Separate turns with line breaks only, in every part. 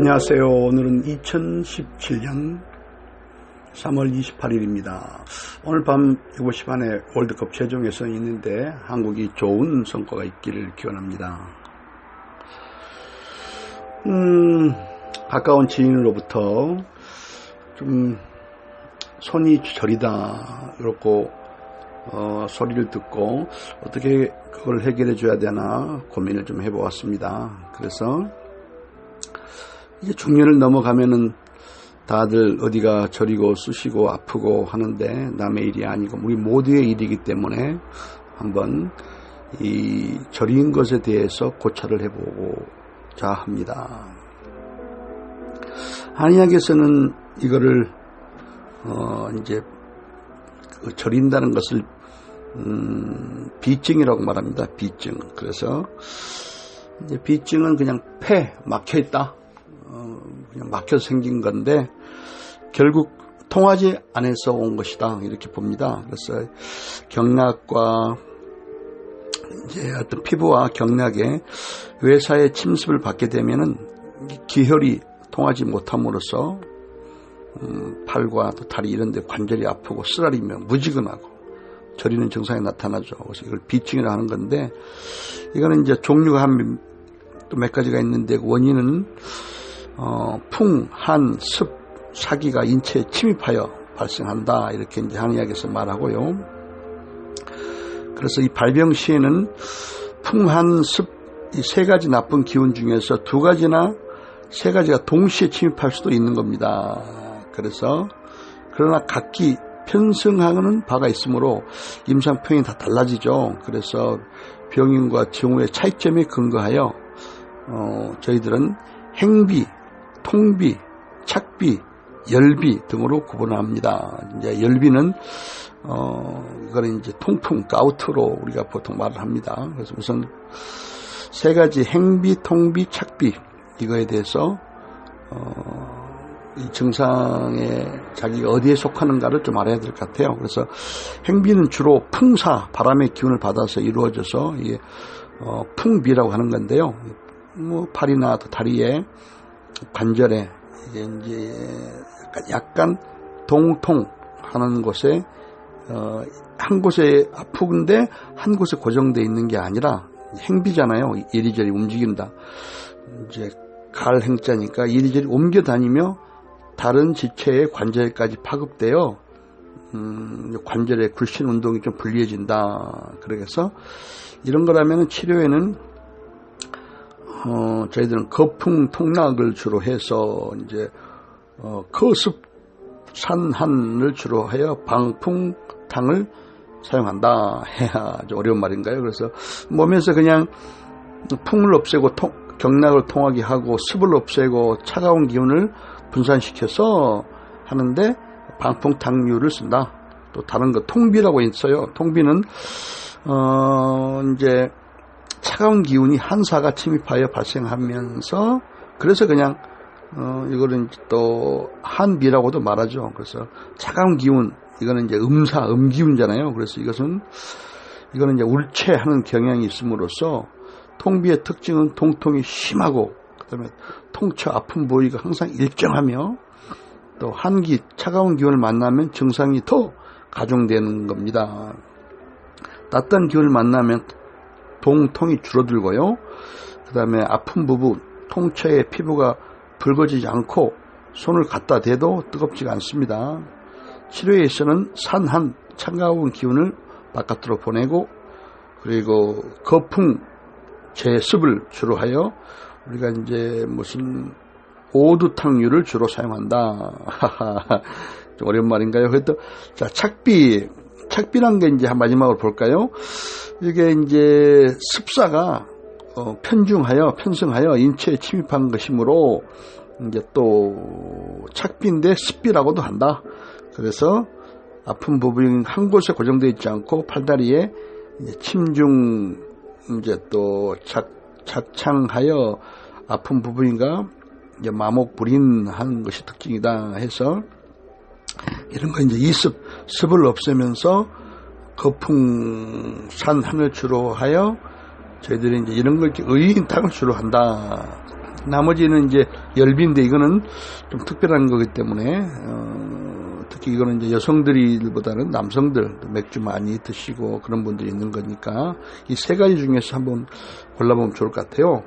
안녕하세요. 오늘은 2017년 3월 28일입니다. 오늘 밤 7시 반에 월드컵 최종 예선이 있는데 한국이 좋은 성과가 있기를 기원합니다. 가까운 지인으로부터 좀 손이 저리다 이렇고 소리를 듣고 어떻게 그걸 해결해 줘야 되나 고민을 좀 해보았습니다. 그래서 이제 중년을 넘어가면은 다들 어디가 저리고 쑤시고 아프고 하는데 남의 일이 아니고 우리 모두의 일이기 때문에 한번 이 저린 것에 대해서 고찰을 해보고자 합니다. 한의학에서는 이거를 이제 저린다는 것을 비증이라고 말합니다. 비증. 그래서 이제 비증은 그냥 폐 막혀 있다. 그냥 막혀서 생긴 건데 결국 통하지 않아서 온 것이다 이렇게 봅니다. 그래서 경락과 이제 어떤 피부와 경락에 외사의 침습을 받게 되면은 기혈이 통하지 못함으로써 팔과 또 다리 이런 데 관절이 아프고 쓰라리며 무지근하고 저리는 증상이 나타나죠. 그래서 이걸 비증이라 하는 건데 이거는 이제 종류가 또 몇 가지가 있는데 원인은 풍, 한, 습, 사기가 인체에 침입하여 발생한다 이렇게 이제 한의학에서 말하고요. 그래서 이 발병 시에는 풍, 한, 습 이 세 가지 나쁜 기운 중에서 두 가지나 세 가지가 동시에 침입할 수도 있는 겁니다. 그래서 그러나 각기 편승하는 바가 있으므로 임상평이 다 달라지죠. 그래서 병인과 증후의 차이점에 근거하여 저희들은 행비, 통비, 착비, 열비 등으로 구분합니다. 이제 열비는 이거는 이제 통풍, 가우트로 우리가 보통 말을 합니다. 그래서 우선 세 가지 행비, 통비, 착비 이거에 대해서 이 증상에 자기가 어디에 속하는가를 좀 알아야 될 것 같아요. 그래서 행비는 주로 풍사, 바람의 기운을 받아서 이루어져서 이게 풍비라고 하는 건데요. 뭐 팔이나 다리에 관절에 이제 약간 동통하는 곳에 한 곳에 아픈데 한 곳에 고정되어 있는 게 아니라 행비잖아요. 이리저리 움직인다. 이제 갈 행자니까 이리저리 옮겨 다니며 다른 지체의 관절까지 파급되어 관절의 굴신 운동이 좀 불리해진다. 그래서 이런 거라면 치료에는 저희들은 거풍 통락을 주로 해서 이제 거습 산한을 주로 하여 방풍탕을 사용한다 해야 좀 어려운 말인가요? 그래서 몸에서 그냥 풍을 없애고 경락을 통하게 하고 습을 없애고 차가운 기운을 분산시켜서 하는데 방풍탕류를 쓴다. 또 다른 거 통비라고 있어요. 통비는 이제 차가운 기운이 한사가 침입하여 발생하면서 그래서 그냥 이거는 또 한비라고도 말하죠. 그래서 차가운 기운 이거는 이제 음기운잖아요. 그래서 이거는 이제 울체하는 경향이 있음으로써 통비의 특징은 통통이 심하고 그다음에 통쳐 아픈 부위가 항상 일정하며 또 한기 차가운 기운을 만나면 증상이 더 가중되는 겁니다. 따뜻한 기운을 만나면 동통이 줄어들고요. 그 다음에 아픈 부분 통처의 피부가 붉어지지 않고 손을 갖다 대도 뜨겁지가 않습니다. 치료에 있어서는 산한 차가운 기운을 바깥으로 보내고 그리고 거풍 제습을 주로 하여 우리가 이제 무슨 오두탕류를 주로 사용한다. 좀 어려운 말인가요? 그래도 자 착비란 게 이제 마지막으로 볼까요? 이게 이제 습사가 편승하여 인체에 침입한 것이므로 이제 또 착비인데 습비라고도 한다. 그래서 아픈 부분이 한 곳에 고정되어 있지 않고 팔다리에 이제 침중 이제 또 착창하여 아픈 부분인가 이제 마목불인하는 것이 특징이다 해서 이런 거 이제 습을 없애면서 거풍산 한을 주로 하여 저희들이 이제 이런 걸 이렇게 의인탕을 주로 한다. 나머지는 이제 열비인데 이거는 좀 특별한 거기 때문에 특히 이거는 이제 여성들보다는 남성들 맥주 많이 드시고 그런 분들이 있는 거니까 이 세 가지 중에서 한번 골라보면 좋을 것 같아요.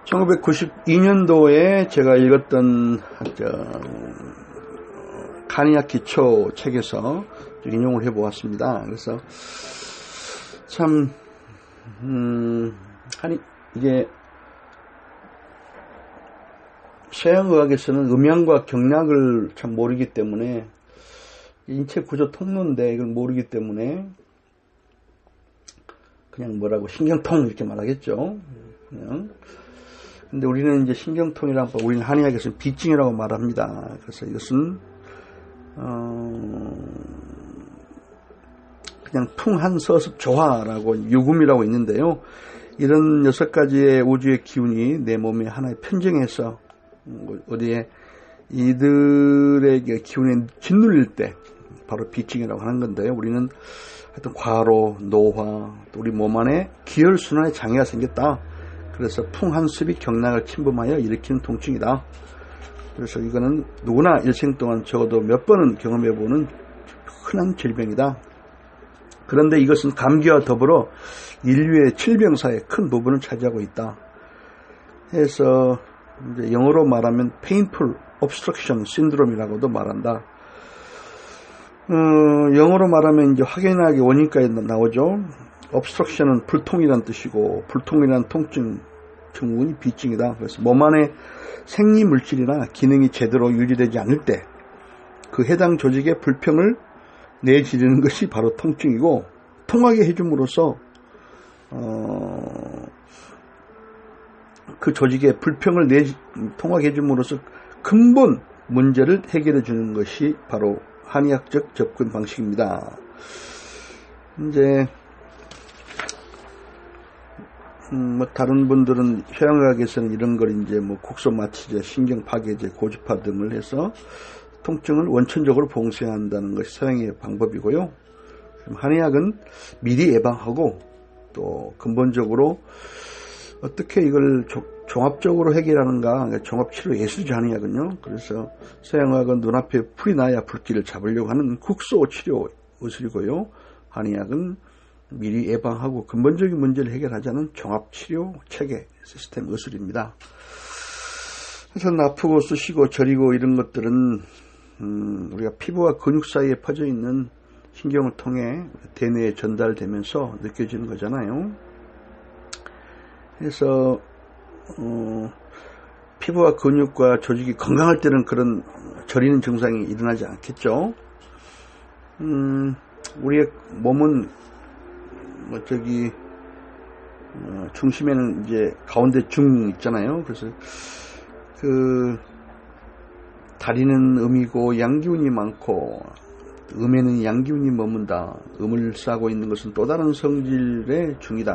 1992년도에 제가 읽었던 카니악 기초 책에서 인용을 해보았습니다. 그래서 참 이게 서양의학에서는 음양과 경락을 참 모르기 때문에 인체 구조 통로인데 이걸 모르기 때문에 그냥 뭐라고 신경통 이렇게 말하겠죠. 그냥. 근데 우리는 이제 신경통이라고 우리는 한의학에서는 비증이라고 말합니다. 그래서 이것은 그냥 풍한서습 조화라고 유금이라고 있는데요. 이런 6가지의 우주의 기운이 내 몸에 하나의 편정해서 어디에 이들에게 기운에 짓눌릴 때 바로 비증이라고 하는 건데요. 우리는 하여튼 과로, 노화, 또 우리 몸 안에 기혈순환에 장애가 생겼다. 그래서 풍한습이 경락을 침범하여 일으키는 통증이다. 그래서 이거는 누구나 일생 동안 적어도 몇 번은 경험해보는 흔한 질병이다. 그런데 이것은 감기와 더불어 인류의 질병사의 큰 부분을 차지하고 있다. 해서 이제 영어로 말하면 painful obstruction syndrome이라고도 말한다. 영어로 말하면 이제 확연하게 원인까지 나오죠. obstruction은 불통이란 뜻이고 불통이란 통증 증후군이 비증이다. 그래서 몸 안에 생리물질이나 기능이 제대로 유지되지 않을 때 그 해당 조직의 불평을 내지르는 것이 바로 통증이고 통하게 해줌으로써 그 조직의 불평을 통하게 해줌으로써 근본 문제를 해결해 주는 것이 바로 한의학적 접근 방식입니다. 이제 뭐 다른 분들은 서양의학에서는 이런 걸 이제 뭐 국소마취제, 신경파괴제, 고주파 등을 해서 통증을 원천적으로 봉쇄한다는 것이 서양의 방법이고요. 한의학은 미리 예방하고 또 근본적으로 어떻게 이걸 종합적으로 해결하는가, 종합치료 예술이죠, 한의학은요. 그래서 서양의학은 눈앞에 풀이 나야 불길을 잡으려고 하는 국소치료 의술이고요. 한의학은 미리 예방하고 근본적인 문제를 해결하자는 종합치료 체계 시스템 의술입니다. 그래서 아프고 쑤시고 저리고 이런 것들은 우리가 피부와 근육 사이에 퍼져 있는 신경을 통해 대뇌에 전달되면서 느껴지는 거잖아요. 그래서 피부와 근육과 조직이 건강할 때는 그런 저리는 증상이 일어나지 않겠죠. 우리의 몸은 중심에는 이제 가운데 중 있잖아요. 그래서 다리는 음이고 양기운이 많고 음에는 양기운이 머문다. 음을 싸고 있는 것은 또 다른 성질의 중이다.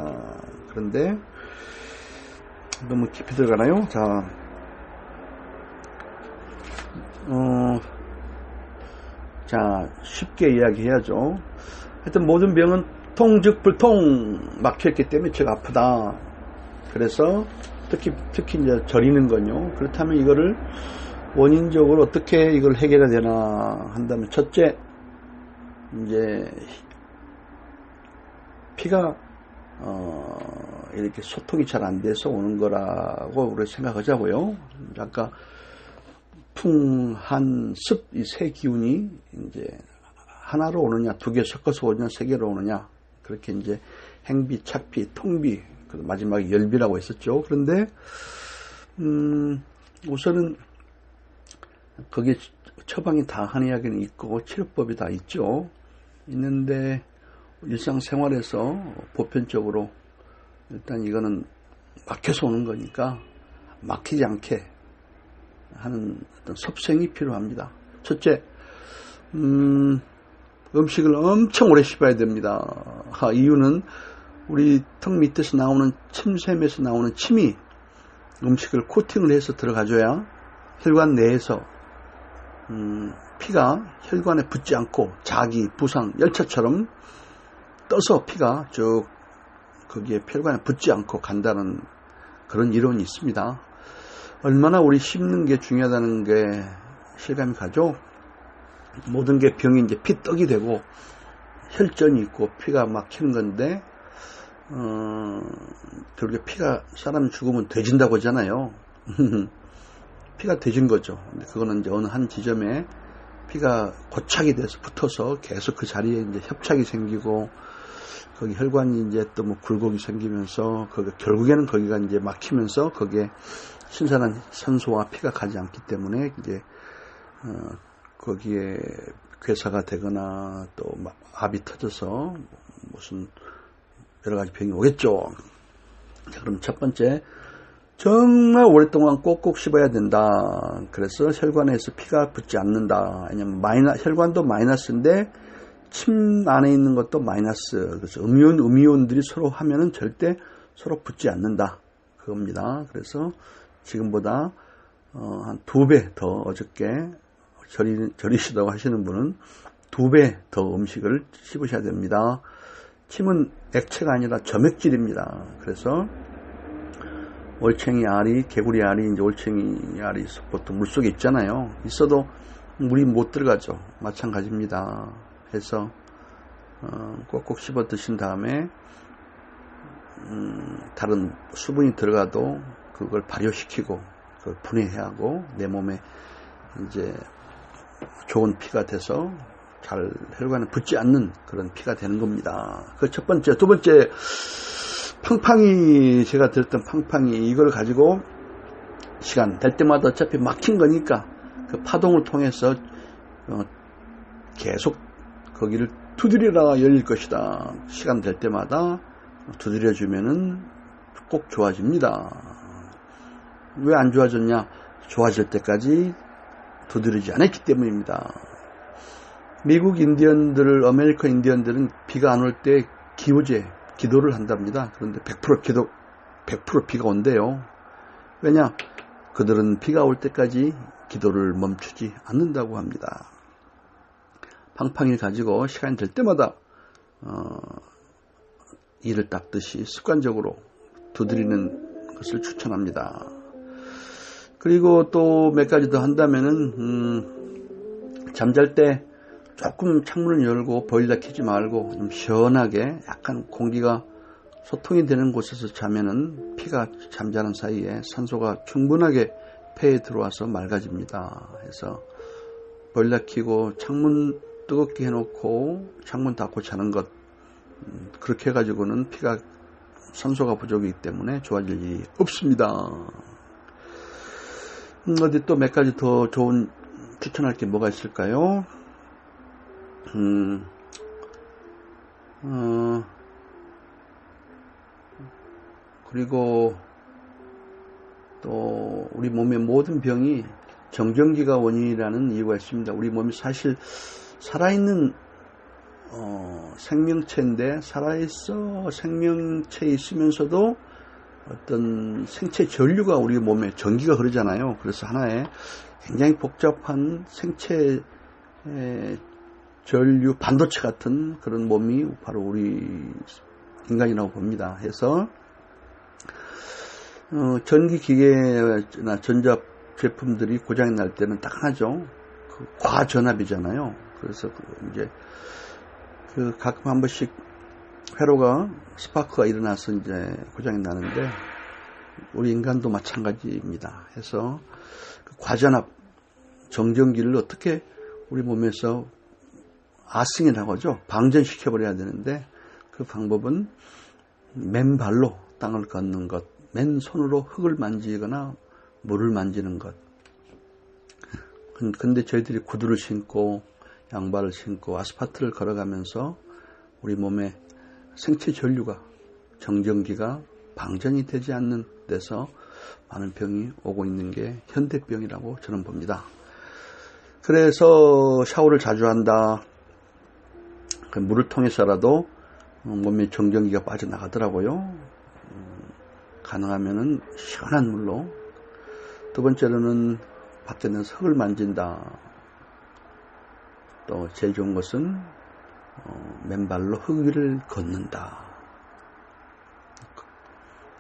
그런데 너무 깊이 들어가나요? 자, 쉽게 이야기해야죠. 하여튼 모든 병은 통즉 불통 막혀있기 때문에 제가 아프다. 그래서 특히 이제 저리는 건요. 그렇다면 이거를 원인적으로 어떻게 이걸 해결해야 되나 한다면, 첫째, 이제 피가 이렇게 소통이 잘 안 돼서 오는 거라고 우리 생각하자고요. 아까 풍, 한, 습 이 세 기운이 이제 하나로 오느냐, 두 개 섞어서 오느냐, 세 개로 오느냐, 그렇게 이제 행비, 착비, 통비, 마지막에 열비라고 했었죠. 그런데 우선은 거기에 처방이 다 한의학에는 있고 치료법이 다 있죠. 있는데 일상생활에서 보편적으로 일단 이거는 막혀서 오는 거니까 막히지 않게 하는 어떤 섭생이 필요합니다. 첫째, 음식을 엄청 오래 씹어야 됩니다. 이유는 우리 턱 밑에서 나오는 침샘에서 나오는 침이 음식을 코팅을 해서 들어가줘야 혈관 내에서 피가 혈관에 붙지 않고 자기, 부상, 열차처럼 떠서 피가 쭉 거기에 혈관에 붙지 않고 간다는 그런 이론이 있습니다. 얼마나 우리 씹는 게 중요하다는 게 실감이 가죠. 모든 게 병이 이제 피떡이 되고 혈전이 있고 피가 막히는 건데 결국에 피가 사람이 죽으면 돼진다고 하잖아요. 피가 돼진 거죠. 근데 그거는 이제 어느 한 지점에 피가 고착이 돼서 붙어서 계속 그 자리에 이제 협착이 생기고 거기 혈관이 이제 또 뭐 굴곡이 생기면서 결국에는 거기가 이제 막히면서 거기에 신선한 산소와 피가 가지 않기 때문에 이제 거기에 괴사가 되거나 또 압이 터져서 무슨 여러 가지 병이 오겠죠. 자, 그럼 첫 번째, 정말 오랫동안 꼭꼭 씹어야 된다. 그래서 혈관에서 피가 붙지 않는다. 왜냐면 혈관도 마이너스인데 침 안에 있는 것도 마이너스. 그래서 음이온들이 서로 하면은 절대 서로 붙지 않는다. 그겁니다. 그래서 지금보다 한 2배 더 어저께 절이시다고 하시는 분은 2배 더 음식을 씹으셔야 됩니다. 침은 액체가 아니라 점액질입니다. 그래서 올챙이 알이, 개구리 알이, 이제 올챙이 알이 보통 물속에 있잖아요. 있어도 물이 못 들어가죠. 마찬가지입니다. 해서 꼭꼭 씹어 드신 다음에 다른 수분이 들어가도 그걸 발효시키고 그걸 분해해야 하고 내 몸에 이제 좋은 피가 돼서 잘 혈관에 붙지 않는 그런 피가 되는 겁니다. 그 첫 번째. 두 번째, 팡팡이, 제가 들었던 팡팡이, 이걸 가지고 시간 될 때마다 어차피 막힌 거니까 그 파동을 통해서 계속 거기를 두드리다가 열릴 것이다. 시간 될 때마다 두드려주면은 꼭 좋아집니다. 왜 안 좋아졌냐? 좋아질 때까지 두드리지 않았기 때문입니다. 미국 인디언들, 아메리칸 인디언들은 비가 안 올 때 기도를 한답니다. 그런데 100% 비가 온대요. 왜냐? 그들은 비가 올 때까지 기도를 멈추지 않는다고 합니다. 팡팡이를 가지고 시간이 될 때마다 이를 닦듯이 습관적으로 두드리는 것을 추천합니다. 그리고 또 몇 가지 더 한다면은 잠잘 때 조금 창문을 열고 보일러 켜지 말고 좀 시원하게 약간 공기가 소통이 되는 곳에서 자면은 피가 잠자는 사이에 산소가 충분하게 폐에 들어와서 맑아집니다. 그래서 보일러 켜고 창문 뜨겁게 해놓고 창문 닫고 자는 것, 그렇게 해가지고는 피가 산소가 부족이기 때문에 좋아질 일이 없습니다. 어디 또 몇 가지 더 좋은 추천할 게 뭐가 있을까요? 그리고 또 우리 몸의 모든 병이 정전기가 원인이라는 이유가 있습니다. 우리 몸이 사실 살아있는 생명체인데 살아있어 생명체에 있으면서도 어떤 생체 전류가 우리 몸에 전기가 흐르잖아요. 그래서 하나의 굉장히 복잡한 생체 전류 반도체 같은 그런 몸이 바로 우리 인간이라고 봅니다. 해서 전기기계나 전자 제품들이 고장이 날 때는 딱 하나죠. 그 과전압이잖아요. 그래서 이제 가끔 한 번씩 회로가 스파크가 일어나서 이제 고장이 나는데 우리 인간도 마찬가지입니다. 해서 그 과전압 정전기를 어떻게 우리 몸에서 아승이라고 하죠. 방전시켜버려야 되는데 그 방법은 맨발로 땅을 걷는 것, 맨손으로 흙을 만지거나 물을 만지는 것. 근데 저희들이 구두를 신고 양발을 신고 아스팔트를 걸어가면서 우리 몸에 생체 전류가 정전기가 방전이 되지 않는 데서 많은 병이 오고 있는 게 현대병이라고 저는 봅니다. 그래서 샤워를 자주 한다. 그 물을 통해서라도 몸에 정전기가 빠져나가더라고요. 가능하면은 시원한 물로. 두 번째로는 밖에 나가서 흙을 만진다. 또 제일 좋은 것은 맨발로 흙 위를 걷는다.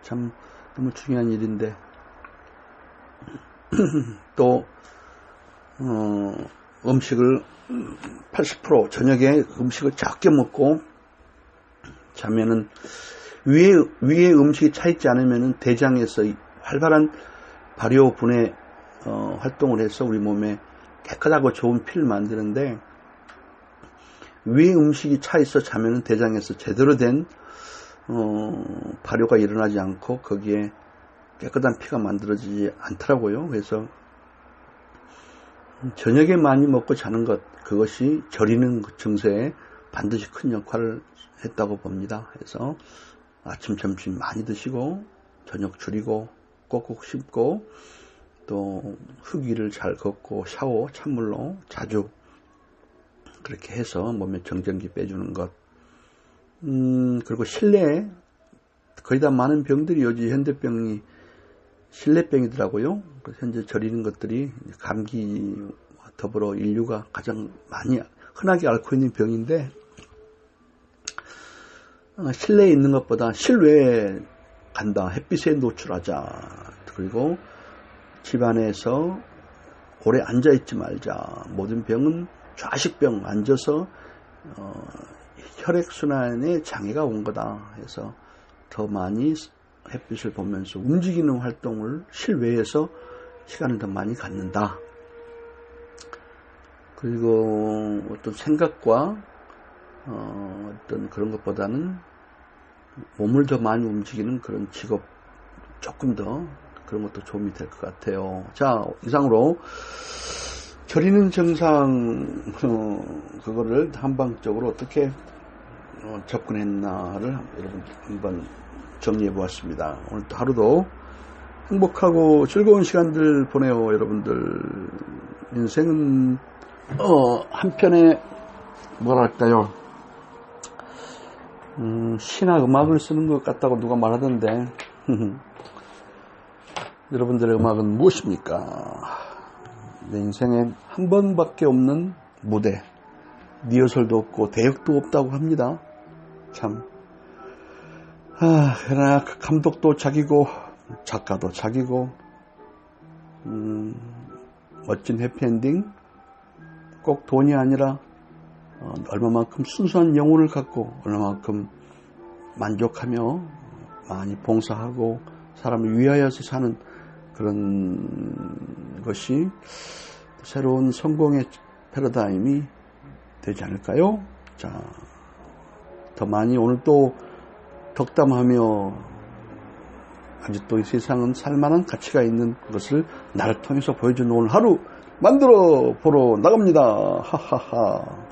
참 너무 중요한 일인데 또 음식을 80% 저녁에 음식을 적게 먹고 자면은 위에 음식이 차 있지 않으면은 대장에서 활발한 발효 분해 활동을 해서 우리 몸에 깨끗하고 좋은 피를 만드는데 위에 음식이 차 있어 자면은 대장에서 제대로 된 발효가 일어나지 않고 거기에 깨끗한 피가 만들어지지 않더라고요. 그래서 저녁에 많이 먹고 자는 것, 그것이 저리는 증세에 반드시 큰 역할을 했다고 봅니다. 그래서 아침, 점심 많이 드시고 저녁 줄이고 꼭꼭 씹고 또 흡기를 잘 걷고 샤워 찬물로 자주 그렇게 해서 몸에 정전기 빼주는 것. 그리고 실내에 거의 다 많은 병들이 요즘 현대병이 실내병이더라고요. 그래서 현재 저리는 것들이 감기와 더불어 인류가 가장 많이 흔하게 앓고 있는 병인데 실내에 있는 것보다 실외에 간다. 햇빛에 노출하자. 그리고 집안에서 오래 앉아있지 말자. 모든 병은 좌식병, 앉아서 혈액순환에 장애가 온 거다. 해서 더 많이 햇빛을 보면서 움직이는 활동을 실외에서 시간을 더 많이 갖는다. 그리고 어떤 생각과 어떤 그런 것보다는 몸을 더 많이 움직이는 그런 직업 조금 더 그런 것도 도움이 될 것 같아요. 자, 이상으로 저리는 증상 그거를 한방적으로 어떻게 접근했나를 여러분 한번 정리해 보았습니다. 오늘도 하루도 행복하고 즐거운 시간들 보내요. 여러분들 인생은 한편에 뭐랄까요, 시나 음악을 쓰는 것 같다고 누가 말하던데 여러분들의 음악은 무엇입니까? 내 인생엔 한 번밖에 없는 무대, 리허설도 없고 대역도 없다고 합니다. 참 그러나 감독도 자기고 작가도 자기고 멋진 해피엔딩 꼭 돈이 아니라 얼마만큼 순수한 영혼을 갖고 얼마만큼 만족하며 많이 봉사하고 사람을 위하여서 사는 그런 것이 새로운 성공의 패러다임이 되지 않을까요? 자, 더 많이 오늘 또 덕담하며 아직도 이 세상은 살만한 가치가 있는 것을 나를 통해서 보여주는 오늘 하루 만들어 보러 나갑니다. 하하하.